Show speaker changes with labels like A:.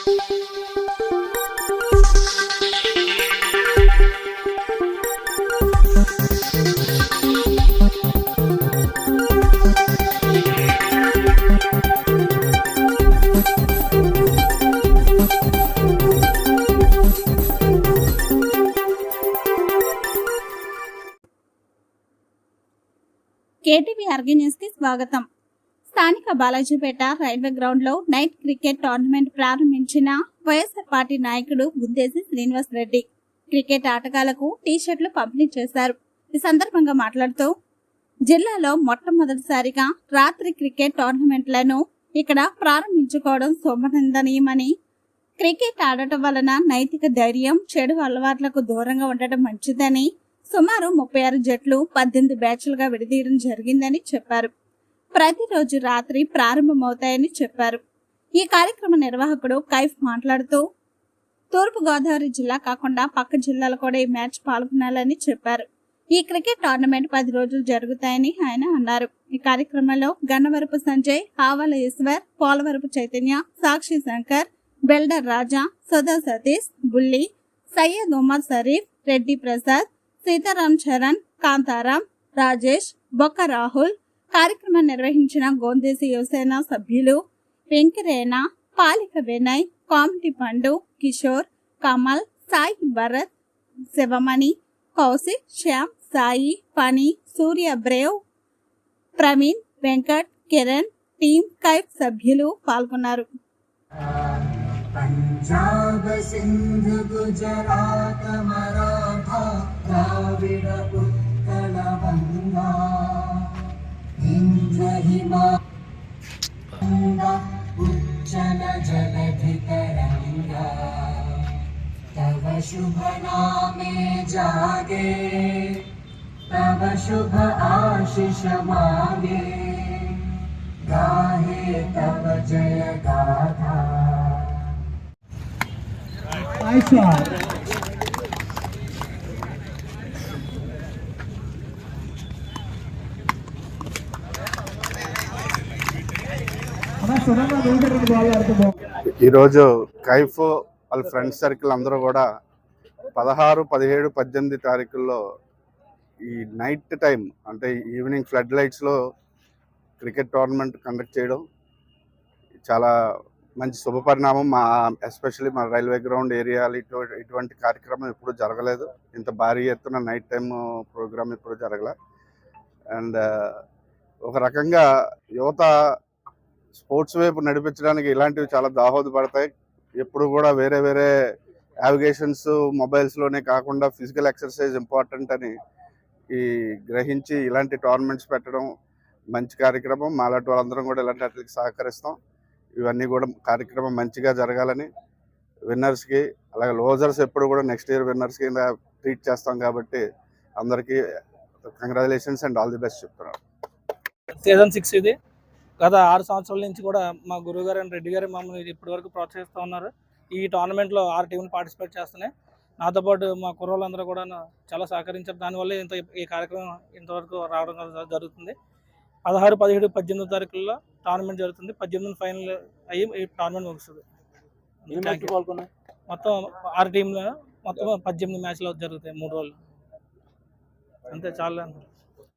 A: KTV ఆర్గీ news కి స్వాగతం. స్థానిక బాలాజీపేట రైల్వే గ్రౌండ్ లో నైట్ క్రికెట్ టోర్నమెంట్ ప్రారంభించిన వైఎస్ఆర్ పార్టీ నాయకుడు గుద్దేసి శ్రీనివాస్ రెడ్డి క్రికెట్ ఆటగాళ్లకు టీ-షర్ట్లు పంపిణీ చేశారు. ఈ సందర్భంగా మాట్లాడుతూ జిల్లాలో మొట్టమొదటిసారిగా రాత్రి క్రికెట్ టోర్నమెంట్లను ఇక్కడ ప్రారంభించుకోవడం శోభనందనీయమని, క్రికెట్ ఆడటం వలన నైతిక ధైర్యం, చెడు అలవాట్లకు దూరంగా ఉండటం మంచిదని, సుమారు 36 జట్లు 18 బ్యాచ్లుగా విడదీయడం జరిగిందని చెప్పారు. ప్రతిరోజు రాత్రి ప్రారంభమవుతాయని చెప్పారు. ఈ కార్యక్రమ నిర్వాహకుడు కైఫ్ మాట్లాడుతూ తూర్పు గోదావరి జిల్లా కాకుండా పక్క జిల్లాలు కూడా ఈ మ్యాచ్ పాల్గొనాలని చెప్పారు. ఈ క్రికెట్ టోర్నమెంట్ 10 రోజులు జరుగుతాయని ఆయన అన్నారు. ఈ కార్యక్రమంలో గన్నవరపు సంజయ్, ఆవల ఈశ్వర్, పోలవరపు చైతన్య, సాక్షి శంకర్, బెల్డర్ రాజా, సుధా సతీష్, బుల్లి, సయ్యద్ ఉమర్ షరీఫ్, రెడ్డి ప్రసాద్, సీతారాం చరణ్, కాంతారాం, రాజేష్, బొక్క రాహుల్, కార్యక్రమం నిర్వహించిన గోందేసి యువసేన సభ్యులు వెంకరేణ, పాలిక వినయ్, కామిటి పండు, కిషోర్, కమల్, సాయి భరత్, శివమణి, కౌశిక్, శ్యామ్, సాయి, ఫణి, సూర్య, బ్రేవ్, ప్రవీణ్, వెంకట్, కిరణ్, టీం కైఫ్ సభ్యులు పాల్గొన్నారు.
B: पंजाब सिंध गुजरात मराठा द्राविड उत्कल बंगा इंद्र हिमालय उज्जल जलधि तरंगा तव शुभ नामे जागे तव शुभ आशीष मागे गाहे तव जय गाथा. Nice one.
C: ఈరోజు కైఫ్ వాళ్ళ ఫ్రెండ్స్ సర్కిల్ అందరూ కూడా 16, 17, 18 తారీఖుల్లో ఈ నైట్ టైం అంటే ఈవినింగ్ ఫ్లడ్ లైట్స్లో క్రికెట్ టోర్నమెంట్ కండక్ట్ చేయడం చాలా మంచి శుభపరిణామం. ఎస్పెషల్లీ మా రైల్వే గ్రౌండ్ ఏరియాలో ఇటువంటి కార్యక్రమం ఎప్పుడు జరగలేదు. ఇంత భారీ ఎత్తున నైట్ టైం ప్రోగ్రామ్ ఎప్పుడు జరగలే. అండ్ ఒక రకంగా యువత స్పోర్ట్స్ వైపు నడిపించడానికి ఇలాంటివి చాలా దోహదపడతాయి. ఎప్పుడు కూడా వేరే వేరే యావిగేషన్స్ మొబైల్స్లోనే కాకుండా ఫిజికల్ ఎక్సర్సైజ్ ఇంపార్టెంట్ అని గ్రహించి ఇలాంటి టోర్నమెంట్స్ పెట్టడం మంచి కార్యక్రమం. మాలాంటి వాళ్ళందరం కూడా ఇలాంటి వాటికి సహకరిస్తాం. ఇవన్నీ కూడా కార్యక్రమం మంచిగా జరగాలని విన్నర్స్కి, అలాగే లోజర్స్ ఎప్పుడు కూడా నెక్స్ట్ ఇయర్ విన్నర్స్ కింద ట్రీట్ చేస్తాం కాబట్టి అందరికీ congratulations and all the best చెప్తున్నాను.
D: సీజన్ 6 ఇది. గత 6 సంవత్సరాల నుంచి కూడా మా గురువు గారు అండ్ రెడ్డి గారు మమ్మల్ని ఇప్పటి వరకు ప్రోత్సహిస్తూ ఉన్నారు. ఈ టోర్నమెంట్లో 6 టీంలు పార్టిసిపేట్ చేస్తున్నాయి. నాతో పాటు మా కుర్రోళ్ళందరూ కూడా చాలా సహకరించారు. దానివల్ల ఈ కార్యక్రమం ఇంతవరకు రావడం జరుగుతుంది. 16, 17, 18 తారీఖుల్లో టోర్నమెంట్ జరుగుతుంది. 18 ఫైనల్ అయ్యి ఈ టోర్నమెంట్ ముగుస్తుంది. మొత్తం 6 టీంలు మొత్తం 18 మ్యాచ్లు జరుగుతాయి 3 రోజులు. అంతే చాలా.